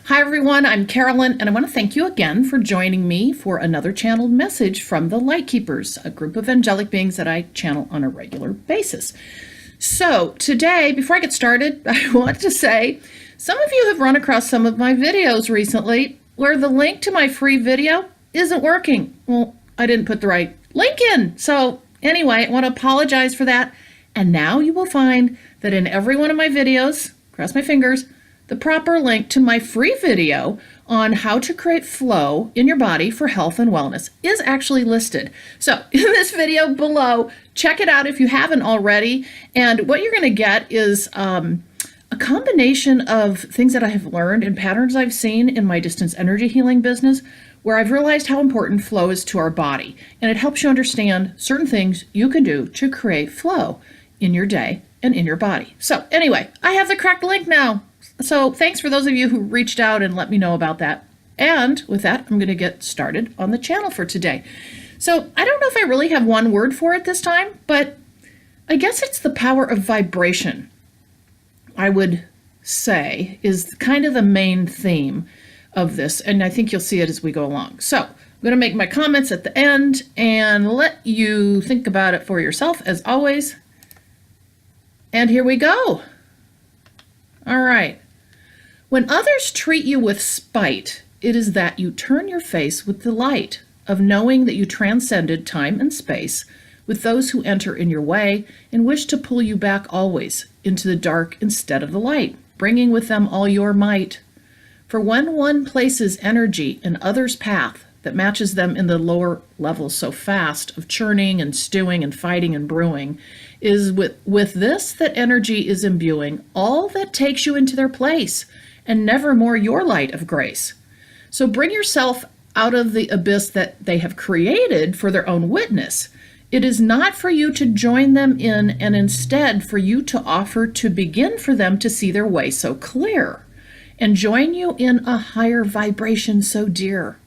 Hi everyone, I'm Carolyn, and I want to thank you again for joining me for another channeled message from the LightKeepers, a group of angelic beings that I channel on a regular basis. So today, before I get started, I want to say some of you have run across some of my videos recently where the link to my free video isn't working. Well, I didn't put the right link in. So anyway, I want to apologize for that. And now you will find that in every one of my videos, cross my fingers, the proper link to my free video on how to create flow in your body for health and wellness is actually listed. So in this video below, check it out if you haven't already. And what you're going to get is a combination of things that I have learned and patterns I've seen in my distance energy healing business, where I've realized how important flow is to our body. And it helps you understand certain things you can do to create flow in your day and in your body. So anyway, I have the correct link now. So thanks for those of you who reached out and let me know about that. And with that, I'm going to get started on the channel for today. So I don't know if I really have one word for it this time, but I guess it's the power of vibration, I would say, is kind of the main theme of this. And I think you'll see it as we go along. So I'm going to make my comments at the end and let you think about it for yourself as always. And here we go. All right. When others treat you with spite, it is that you turn your face with the light of knowing that you transcended time and space with those who enter in your way and wish to pull you back always into the dark instead of the light, bringing with them all your might. For when one places energy in others' path that matches them in the lower levels so fast of churning and stewing and fighting and brewing, is with this that energy is imbuing all that takes you into their place, and never more your light of grace. So bring yourself out of the abyss that they have created for their own witness. It is not for you to join them in, and instead for you to offer to begin for them to see their way so clear, and join you in a higher vibration so dear.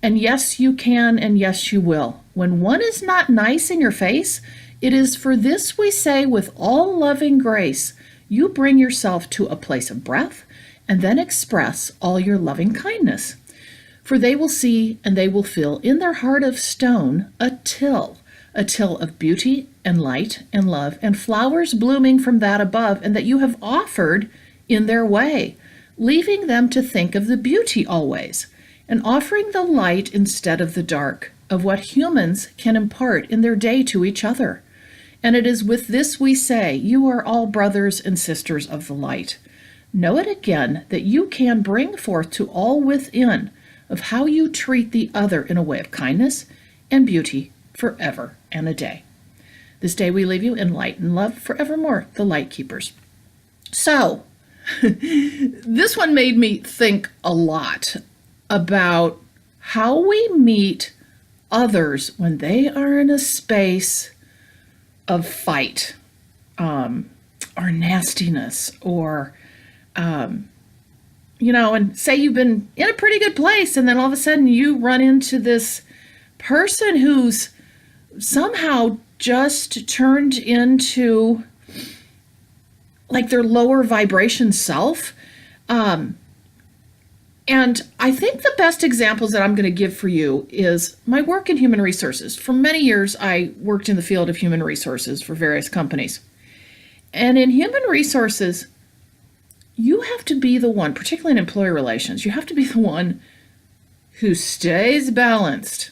And yes, you can, and yes, you will. When one is not nice in your face, it is for this we say with all loving grace, you bring yourself to a place of breath, and then express all your loving kindness. For they will see and they will feel in their heart of stone a till of beauty and light and love and flowers blooming from that above, and that you have offered in their way, leaving them to think of the beauty always, and offering the light instead of the dark of what humans can impart in their day to each other. And it is with this we say, you are all brothers and sisters of the light. Know it again that you can bring forth to all within of how you treat the other in a way of kindness and beauty forever and a day. This day we leave you in light and love forevermore, the LightKeepers. So, this one made me think a lot about how we meet others when they are in a space of fight, or nastiness, or and say you've been in a pretty good place, and then all of a sudden you run into this person who's somehow just turned into like their lower vibration self. And I think the best examples that I'm going to give for you is my work in human resources. For many years, I worked in the field of human resources for various companies. And in human resources, you have to be the one, particularly in employee relations, you have to be the one who stays balanced,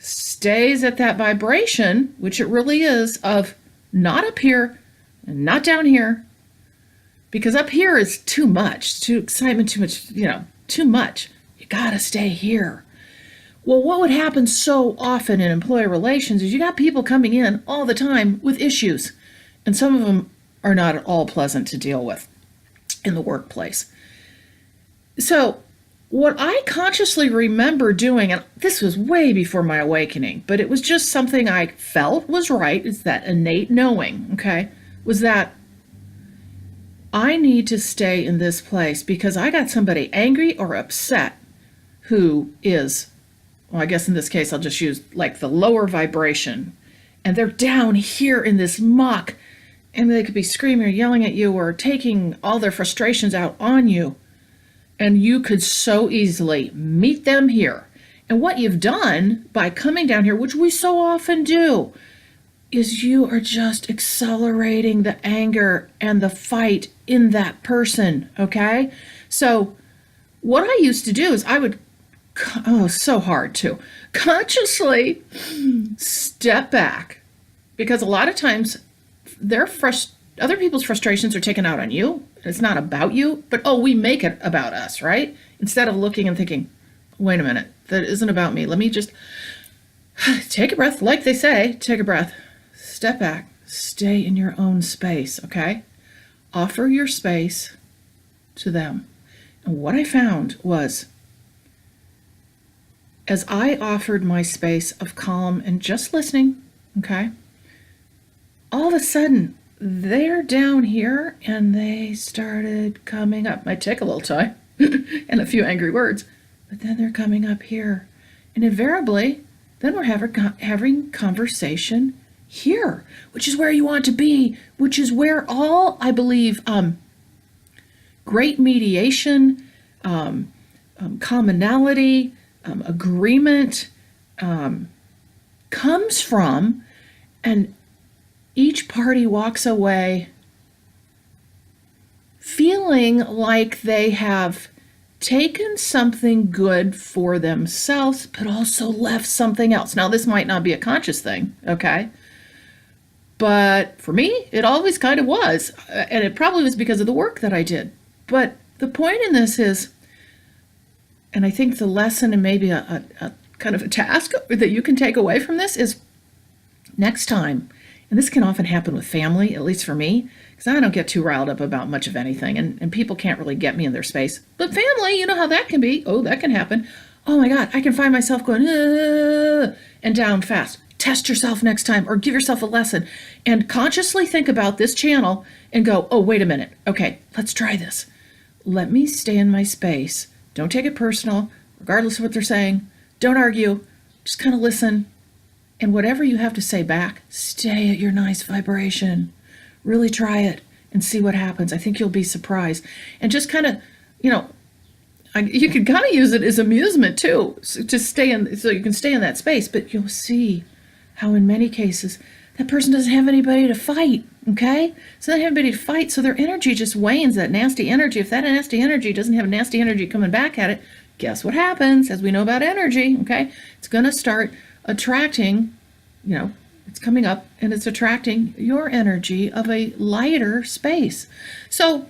stays at that vibration, which it really is, of not up here and not down here, because up here is too much, too excitement, too much, too much. You gotta stay here. Well, what would happen so often in employee relations is you got people coming in all the time with issues, and some of them are not at all pleasant to deal with in the workplace. So what I consciously remember doing, and this was way before my awakening, but it was just something I felt was right, is that innate knowing, okay, was that I need to stay in this place because I got somebody angry or upset who is, well, I guess in this case, I'll just use like the lower vibration, and they're down here in this muck, and they could be screaming or yelling at you or taking all their frustrations out on you. And you could so easily meet them here. And what you've done by coming down here, which we so often do, is you are just accelerating the anger and the fight in that person, okay? So what I used to do is I would, oh, so hard to consciously step back, because a lot of times other people's frustrations are taken out on you. It's not about you, but oh, we make it about us, right? Instead of looking and thinking, wait a minute, that isn't about me. Let me just take a breath. Like they say, take a breath, step back, stay in your own space, okay? Offer your space to them. And what I found was, as I offered my space of calm and just listening, okay, all of a sudden, they're down here and they started coming up. Might take a little time and a few angry words, but then they're coming up here. And invariably, then we're having conversation here, which is where you want to be, which is where all, I believe, great mediation, commonality, agreement comes from, and each party walks away feeling like they have taken something good for themselves, but also left something else. Now, this might not be a conscious thing, okay? But for me, it always kind of was. And it probably was because of the work that I did. But the point in this is, and I think the lesson and maybe a kind of a task that you can take away from this is, next time, and this can often happen with family, at least for me, because I don't get too riled up about much of anything, and people can't really get me in their space. But family, you know how that can be. Oh, that can happen. Oh my God, I can find myself going, and down fast. Test yourself next time, or give yourself a lesson, and consciously think about this channel and go, oh, wait a minute. Okay, let's try this. Let me stay in my space. Don't take it personal, regardless of what they're saying. Don't argue. Just kind of listen. And whatever you have to say back, stay at your nice vibration. Really try it and see what happens. I think you'll be surprised. And just kind of, you can kind of use it as amusement too, so you can stay in that space. But you'll see how in many cases that person doesn't have anybody to fight, okay? So they don't have anybody to fight, so their energy just wanes, that nasty energy. If that nasty energy doesn't have nasty energy coming back at it, guess what happens? As we know about energy, okay? It's going to start attracting, it's coming up and it's attracting your energy of a lighter space. So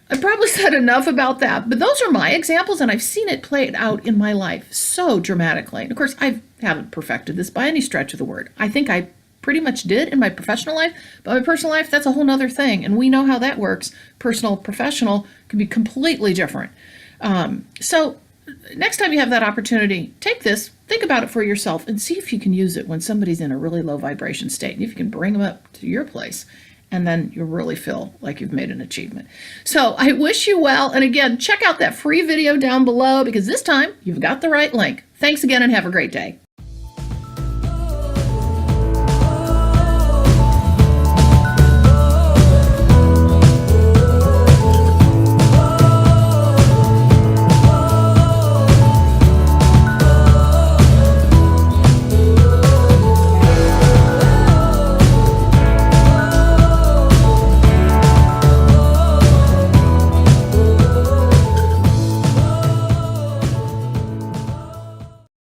I probably said enough about that, but those are my examples, and I've seen it played out in my life so dramatically. And of course, I haven't perfected this by any stretch of the word. I think I pretty much did in my professional life, but my personal life, that's a whole nother thing. And we know how that works. Personal, professional can be completely different. So next time you have that opportunity, take this, think about it for yourself, and see if you can use it when somebody's in a really low vibration state. And if you can bring them up to your place, and then you'll really feel like you've made an achievement. So I wish you well. And again, check out that free video down below, because this time you've got the right link. Thanks again and have a great day.